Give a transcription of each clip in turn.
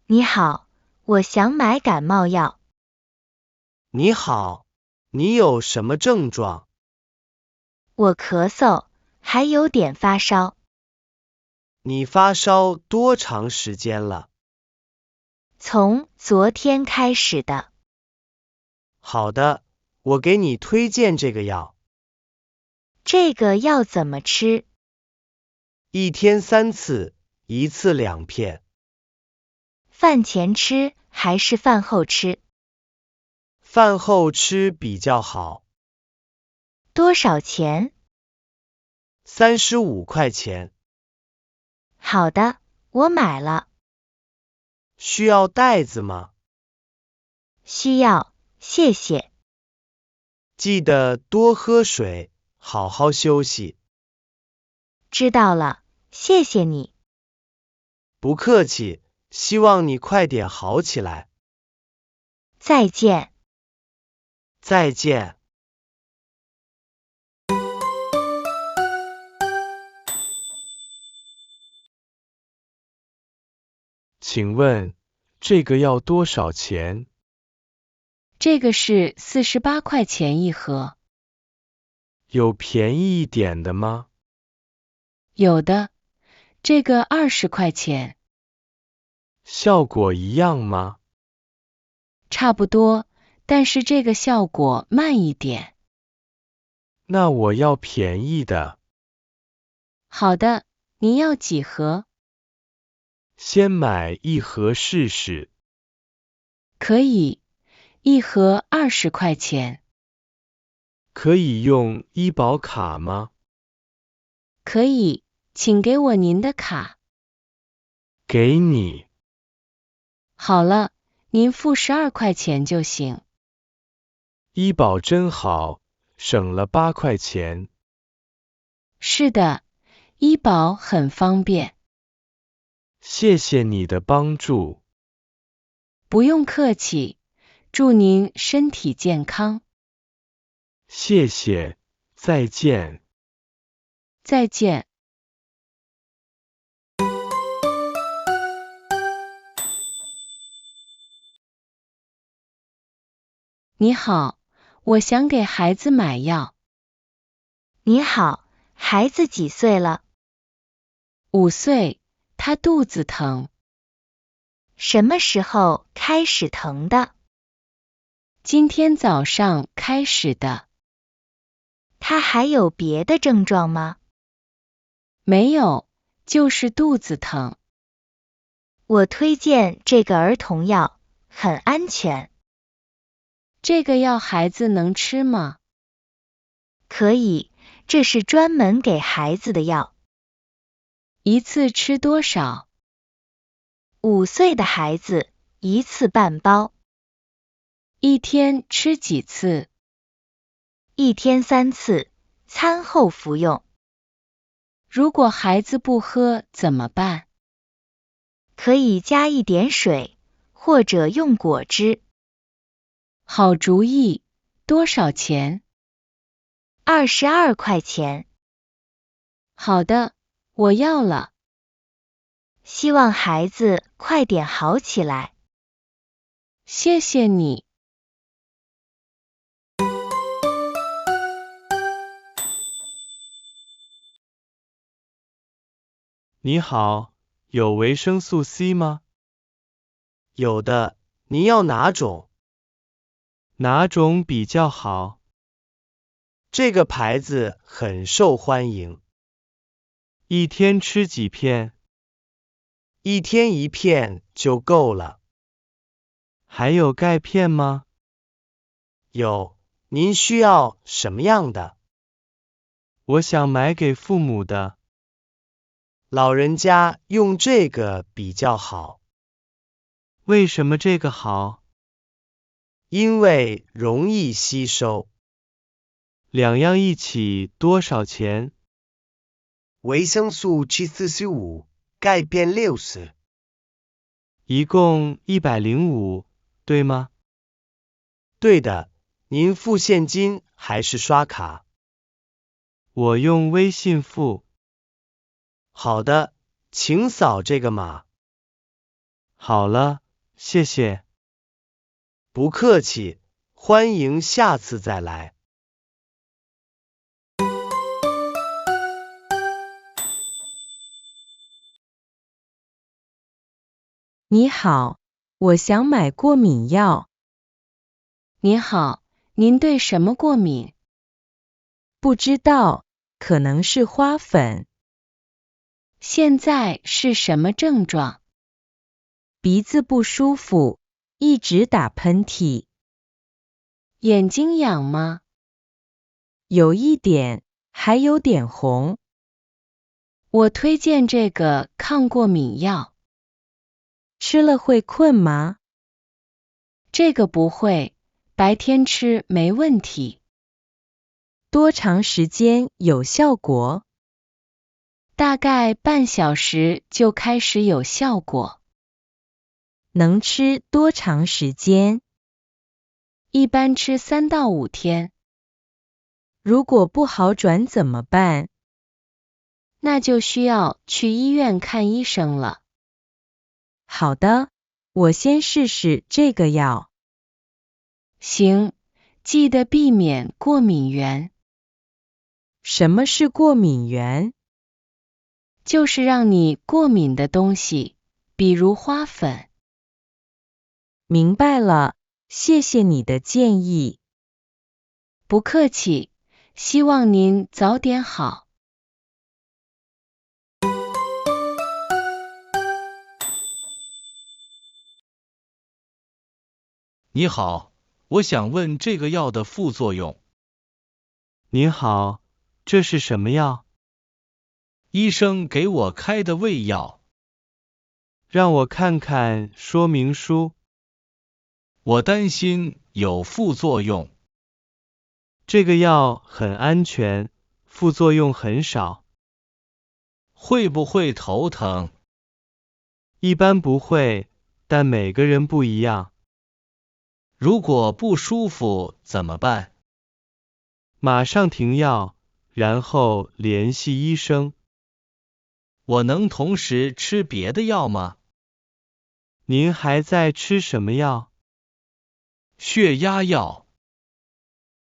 你好，我想买感冒药。你好，你有什么症状？我咳嗽，还有点发烧。你发烧多长时间了？从昨天开始的。好的，我给你推荐这个药，这个要怎么吃？一天3次，一次2片。饭前吃还是饭后吃？饭后吃比较好。多少钱？ 35块钱。好的，我买了。需要袋子吗？需要，谢谢。记得多喝水，好好休息。知道了，谢谢你。不客气，希望你快点好起来。再见。再见。请问这个要多少钱？这个是48块钱一盒。有便宜一点的吗？有的，这个20块钱。效果一样吗？差不多，但是这个效果慢一点。那我要便宜的。好的，您要几盒？先买一盒试试。可以，一盒20块钱。可以用医保卡吗？可以，请给我您的卡。给你。好了，您付12块钱就行。医保真好，省了8块钱。是的，医保很方便。谢谢你的帮助。不用客气，祝您身体健康。谢谢，再见。再见。你好，我想给孩子买药。你好，孩子几岁了5岁，他肚子疼。什么时候开始疼的？今天早上开始的。他还有别的症状吗？没有，就是肚子疼。我推荐这个儿童药，很安全。这个药孩子能吃吗？可以，这是专门给孩子的药。一次吃多少5岁的孩子1次半包。一天吃几次1天3次，餐后服用。如果孩子不喝怎么办？可以加一点水，或者用果汁。好主意，多少钱22块钱。好的，我要了。希望孩子快点好起来。谢谢你。你好，有维生素 C 吗？有的，你要哪种？哪种比较好？这个牌子很受欢迎。一天吃几片？一天1片就够了。还有钙片吗？有，您需要什么样的？我想买给父母的。老人家用这个比较好。为什么这个好？因为容易吸收。两样一起多少钱？维生素75，钙片60。一共105，对吗？对的，您付现金还是刷卡？我用微信付。好的，请扫这个码。好了，谢谢。不客气，欢迎下次再来。你好，我想买过敏药。你好，您对什么过敏？不知道，可能是花粉。现在是什么症状？鼻子不舒服，一直打喷嚏。眼睛痒吗？有一点，还有点红。我推荐这个抗过敏药。吃了会困吗？这个不会，白天吃没问题。多长时间有效果？大概半小时就开始有效果。能吃多长时间？一般吃3到5天。如果不好转怎么办？那就需要去医院看医生了。好的，我先试试这个药。行，记得避免过敏源。什么是过敏源？就是让你过敏的东西，比如花粉。明白了，谢谢你的建议。不客气，希望您早点好。你好，我想问这个药的副作用。您好，这是什么药？医生给我开的胃药。让我看看说明书。我担心有副作用。这个药很安全，副作用很少。会不会头疼？一般不会，但每个人不一样。如果不舒服怎么办？马上停药，然后联系医生。我能同时吃别的药吗？您还在吃什么药？血压药。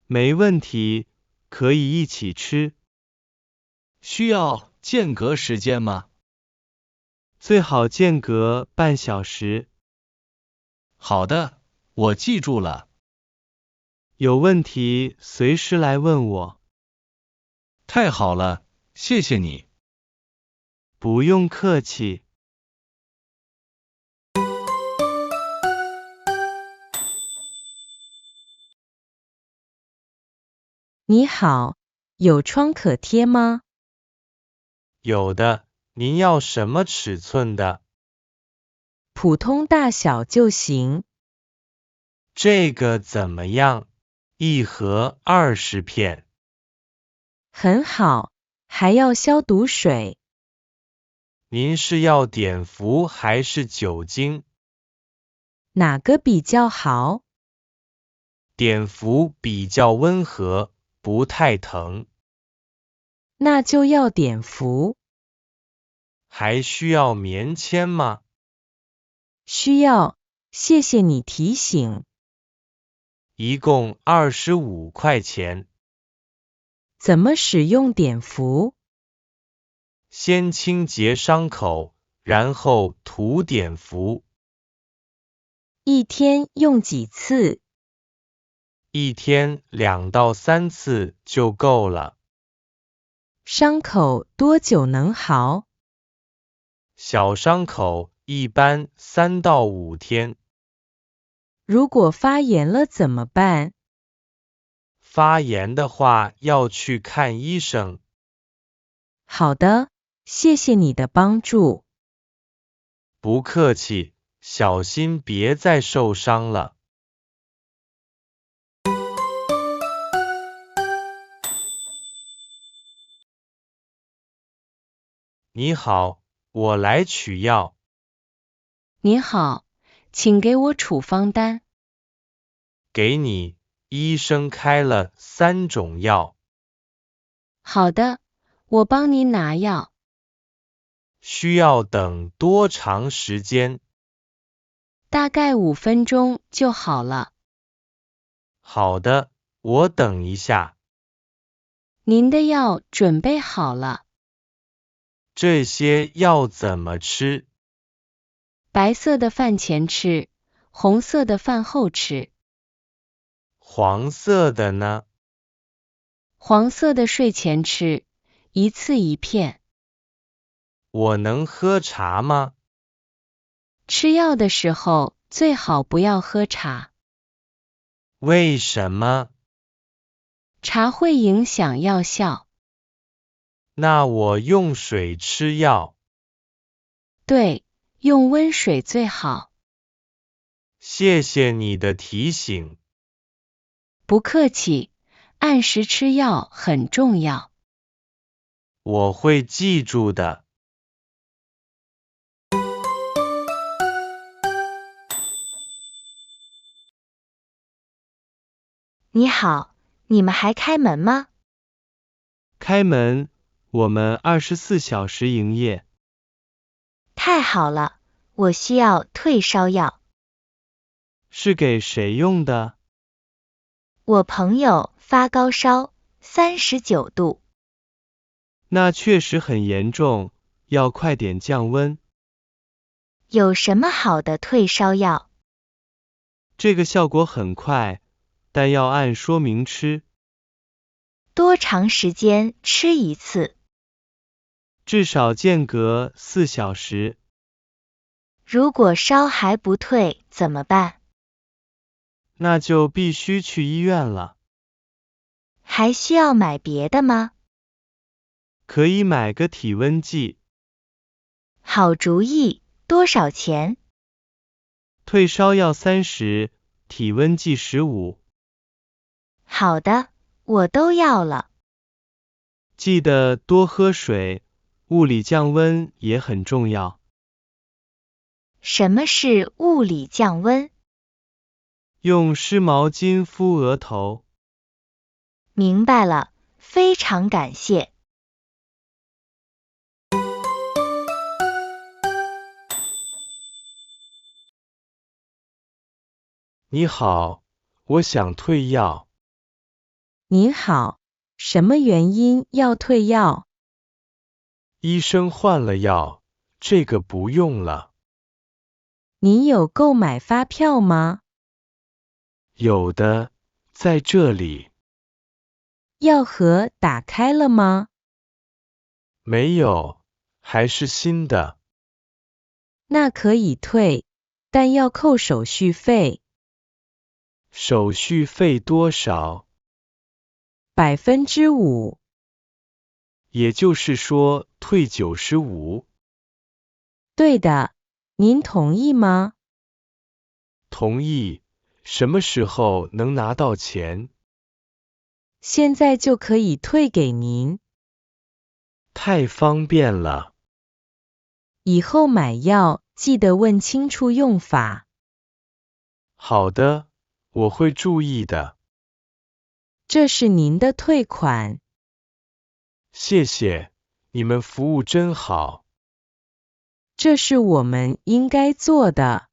没问题，可以一起吃。需要间隔时间吗？最好间隔半小时。好的，我记住了。有问题随时来问我。太好了，谢谢你。不用客气。你好，有创可贴吗？有的，您要什么尺寸的？普通大小就行。这个怎么样？一盒20片。很好，还要消毒水。您是要碘伏还是酒精？哪个比较好？碘伏比较温和，不太疼。那就要碘伏。还需要棉签吗？需要，谢谢你提醒。一共25块钱。怎么使用碘伏？先清洁伤口，然后涂碘伏。一天用几次？一天2到3次就够了。伤口多久能好？小伤口一般3到5天。如果发炎了怎么办？发炎的话要去看医生。好的，谢谢你的帮助。不客气，小心别再受伤了。你好，我来取药。你好，请给我处方单。给你，医生开了3种药。好的，我帮您拿药。需要等多长时间？大概5分钟就好了。好的，我等一下。您的药准备好了。这些要怎么吃？白色的饭前吃，红色的饭后吃。黄色的呢？黄色的睡前吃，一次1片。我能喝茶吗？吃药的时候最好不要喝茶。为什么？茶会影响药效。那我用水吃药。对，用温水最好。谢谢你的提醒。不客气，按时吃药很重要。我会记住的。你好，你们还开门吗？开门，我们24小时营业。太好了，我需要退烧药。是给谁用的？我朋友发高烧，39度。那确实很严重，要快点降温。有什么好的退烧药？这个效果很快，但要按说明吃。多长时间吃一次？至少间隔4小时。如果烧还不退怎么办？那就必须去医院了。还需要买别的吗？可以买个体温计。好主意，多少钱？退烧药30，体温计15。好的，我都要了。记得多喝水，物理降温也很重要。什么是物理降温？用湿毛巾敷额头。明白了，非常感谢。你好，我想退药。您好，什么原因要退药？医生换了药，这个不用了。您有购买发票吗？有的，在这里。药盒打开了吗？没有，还是新的。那可以退，但要扣手续费。手续费多少5%。也就是说退95。对的，您同意吗？同意。什么时候能拿到钱？现在就可以退给您。太方便了。以后买药记得问清楚用法。好的，我会注意的。这是您的退款。谢谢，你们服务真好。这是我们应该做的。